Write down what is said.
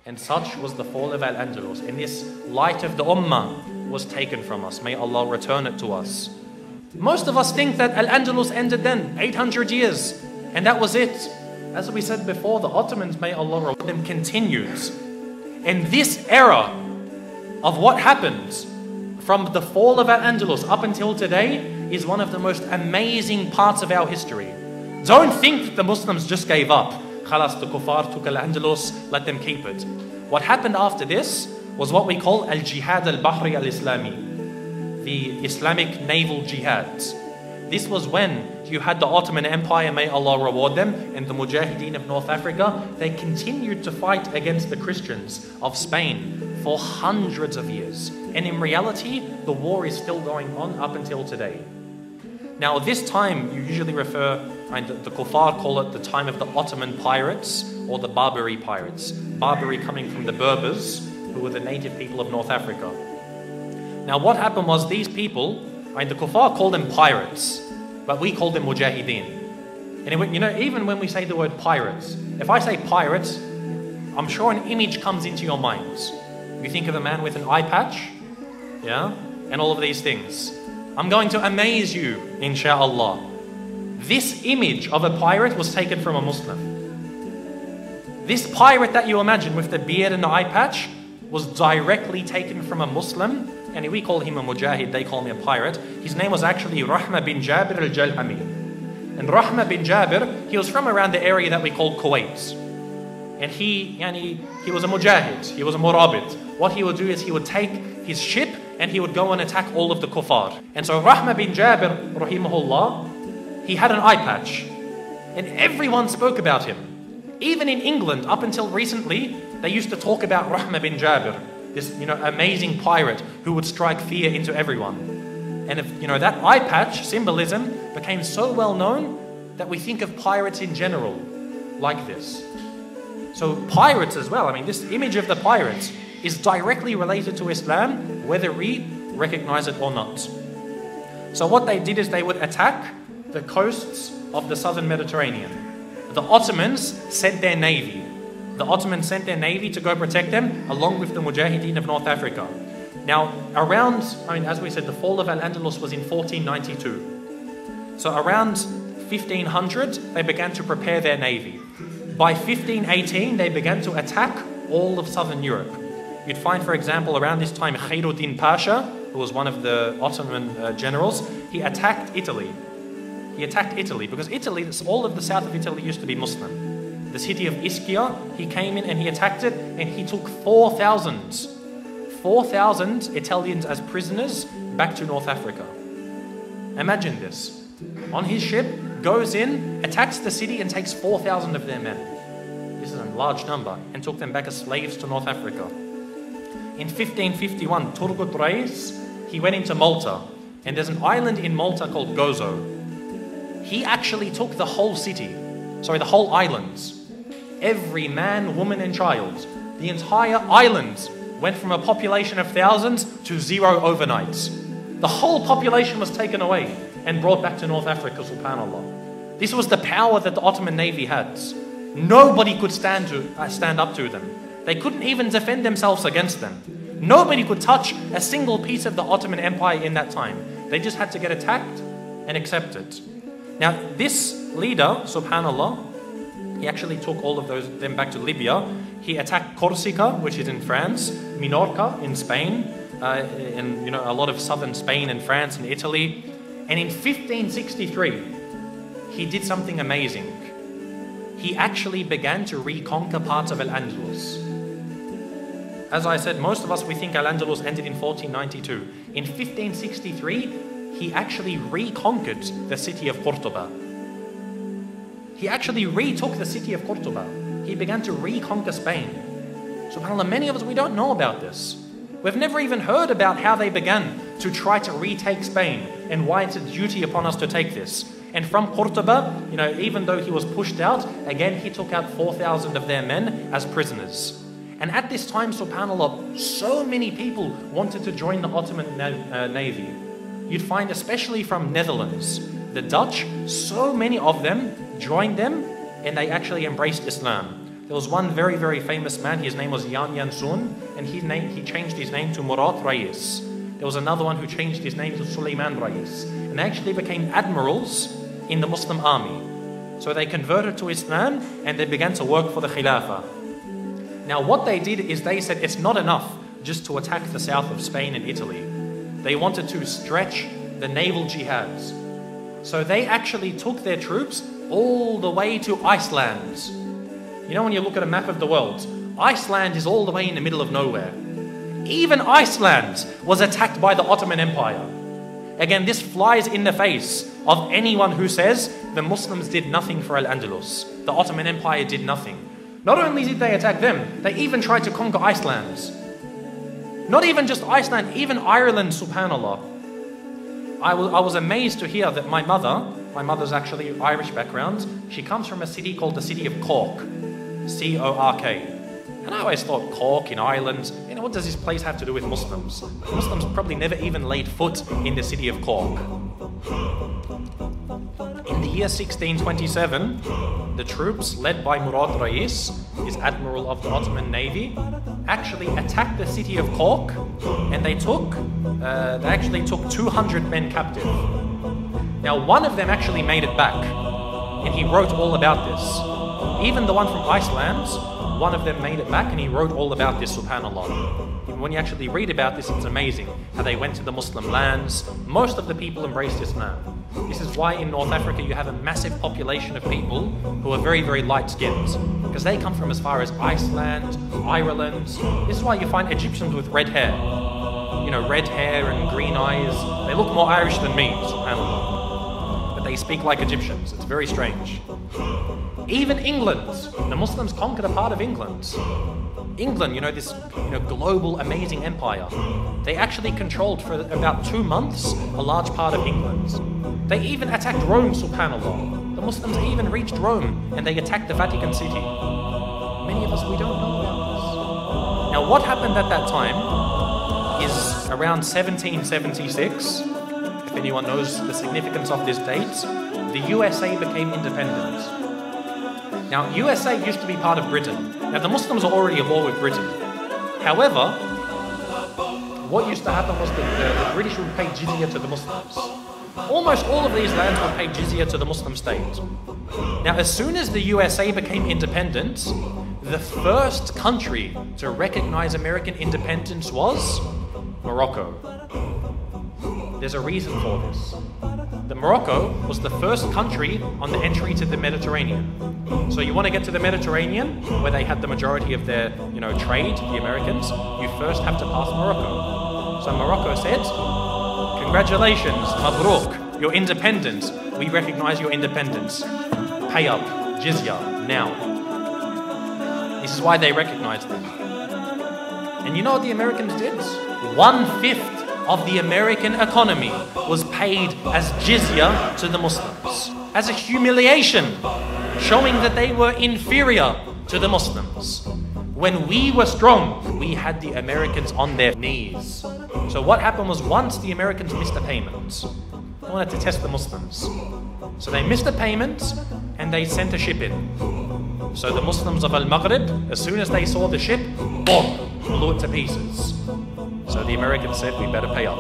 And such was the fall of Al-Andalus. And this light of the Ummah was taken from us. May Allah return it to us. Most of us think that Al-Andalus ended then, 800 years. And that was it. As we said before, the Ottomans, may Allah reward them, continues. And this era of what happened from the fall of Al-Andalus up until today is one of the most amazing parts of our history. Don't think that the Muslims just gave up. Khalas, the kuffar took Al-Andalus, let them keep it. What happened after this was what we call الجهاد البحري الإسلامي, the Islamic naval jihad. This was when you had the Ottoman Empire, may Allah reward them, and the Mujahideen of North Africa. They continued to fight against the Christians of Spain for hundreds of years. And in reality, the war is still going on up until today. Now, this time, you usually refer, the kuffar call it the time of the Ottoman pirates or the Barbary pirates. Barbary coming from the Berbers, who were the native people of North Africa. Now, what happened was these people, the kuffar called them pirates, but we call them mujahideen. And you know, even when we say the word pirates, if I say pirates, I'm sure an image comes into your minds. You think of a man with an eye patch, yeah, and all of these things. I'm going to amaze you, insha'Allah. This image of a pirate was taken from a Muslim. This pirate that you imagine with the beard and the eye patch was directly taken from a Muslim, and we call him a mujahid, they call me a pirate. His name was actually Rahma bin Jabir al-Jalhami. And Rahma bin Jabir, he was from around the area that we call Kuwait. And he was a mujahid, he was a murabit. What he would do is he would take his ship and he would go and attack all of the kuffar. And so Rahma bin Jabir, rahimahullah, he had an eye patch. And everyone spoke about him. Even in England, up until recently, they used to talk about Rahma bin Jabir, this amazing pirate who would strike fear into everyone. And if that eye patch symbolism became so well known that we think of pirates in general like this. So pirates as well, this image of the pirates is directly related to Islam, whether we recognize it or not. So what they did is they would attack the coasts of the southern Mediterranean. The Ottomans sent their navy. The Ottomans sent their navy to go protect them, along with the Mujahideen of North Africa. Now, around, as we said, the fall of Al-Andalus was in 1492. So around 1500, they began to prepare their navy. By 1518, they began to attack all of southern Europe. You'd find, for example, around this time, Khairuddin Pasha, who was one of the Ottoman generals, he attacked Italy. He attacked Italy because Italy, all of the south of Italy used to be Muslim. The city of Ischia, he came in and he attacked it, and he took 4,000 Italians as prisoners back to North Africa. Imagine this. On his ship, goes in, attacks the city and takes 4,000 of their men. This is a large number, and took them back as slaves to North Africa. In 1551, Turgut Reis, he went into Malta, and there's an island in Malta called Gozo. He actually took the whole city, the whole islands. Every man, woman and child. The entire island went from a population of thousands to 0 overnight. The whole population was taken away and brought back to North Africa, subhanAllah. This was the power that the Ottoman Navy had. Nobody could stand up to them. They couldn't even defend themselves against them. Nobody could touch a single piece of the Ottoman Empire in that time. They just had to get attacked and accept it. Now, this leader, subhanAllah, he actually took all of them back to Libya. He attacked Corsica, which is in France, Minorca in Spain, and a lot of southern Spain and France and Italy. And in 1563, he did something amazing. He actually began to reconquer parts of Al-Andalus. As I said, most of us, we think Al-Andalus ended in 1492. In 1563, he actually reconquered the city of Cordoba. He actually retook the city of Cordoba. He began to reconquer Spain. SubhanAllah, many of us, we don't know about this. We've never even heard about how they began to try to retake Spain and why it's a duty upon us to take this. And from Cordoba, even though he was pushed out, again, he took out 4,000 of their men as prisoners. And at this time, subhanAllah, so many people wanted to join the Ottoman Navy. You'd find, especially from Netherlands, the Dutch, so many of them joined them and they actually embraced Islam. There was one very, very famous man. His name was Yan Yansun, and he changed his name to Murad Rais. There was another one who changed his name to Sulaiman Rais. And they actually became admirals in the Muslim army. So they converted to Islam and they began to work for the Khilafah. Now what they did is they said it's not enough just to attack the south of Spain and Italy. They wanted to stretch the naval jihads. So they actually took their troops all the way to Iceland. You know, when you look at a map of the world, Iceland is all the way in the middle of nowhere. Even Iceland was attacked by the Ottoman Empire. Again, this flies in the face of anyone who says the Muslims did nothing for Al-Andalus. The Ottoman Empire did nothing. Not only did they attack them, they even tried to conquer Iceland. Not even just Iceland, even Ireland, subhanAllah. I was amazed to hear that my mother's actually Irish background, she comes from a city called the city of Cork. C-O-R-K. And I always thought Cork in Ireland, you know, what does this place have to do with Muslims? Muslims probably never even laid foot in the city of Cork. In the year 1627, the troops led by Murad Rais, his admiral of the Ottoman Navy, actually attacked the city of Cork, and they actually took 200 men captive. Now one of them actually made it back, and he wrote all about this. Even the one from Iceland, one of them made it back and he wrote all about this, subhanAllah. When you actually read about this, it's amazing how they went to the Muslim lands. Most of the people embraced Islam. This is why in North Africa you have a massive population of people who are very, very light-skinned, because they come from as far as Iceland, Ireland. This is why you find Egyptians with red hair. You know, red hair and green eyes. They look more Irish than me, subhanAllah. But they speak like Egyptians. It's very strange. Even England, the Muslims conquered a part of England. England, you know, this global amazing empire. They actually controlled for about 2 months a large part of England. They even attacked Rome, subhanAllah. The Muslims even reached Rome and they attacked the Vatican City. Many of us, we don't know about this. Now what happened at that time is around 1776, if anyone knows the significance of this date, the USA became independent. Now, USA used to be part of Britain. Now, the Muslims are already at war with Britain. However, what used to happen was that the British would pay jizya to the Muslims. Almost all of these lands would pay jizya to the Muslim state. Now, as soon as the USA became independent, the first country to recognize American independence was Morocco. There's a reason for this. Morocco was the first country on the entry to the Mediterranean. So you want to get to the Mediterranean, where they had the majority of their, trade, the Americans, you first have to pass Morocco. So Morocco said, congratulations, Mabrouk, you're independent. We recognize your independence. Pay up, jizya, now. This is why they recognized them. And you know what the Americans did? 1/5 of the American economy was paid as jizya to the Muslims, as a humiliation, showing that they were inferior to the Muslims. When we were strong, we had the Americans on their knees. So what happened was, once the Americans missed a payment, they wanted to test the Muslims. So they missed a payment and they sent a ship in. So the Muslims of Al-Maghrib, as soon as they saw the ship, boom, blew it to pieces. So the Americans said, we better pay up.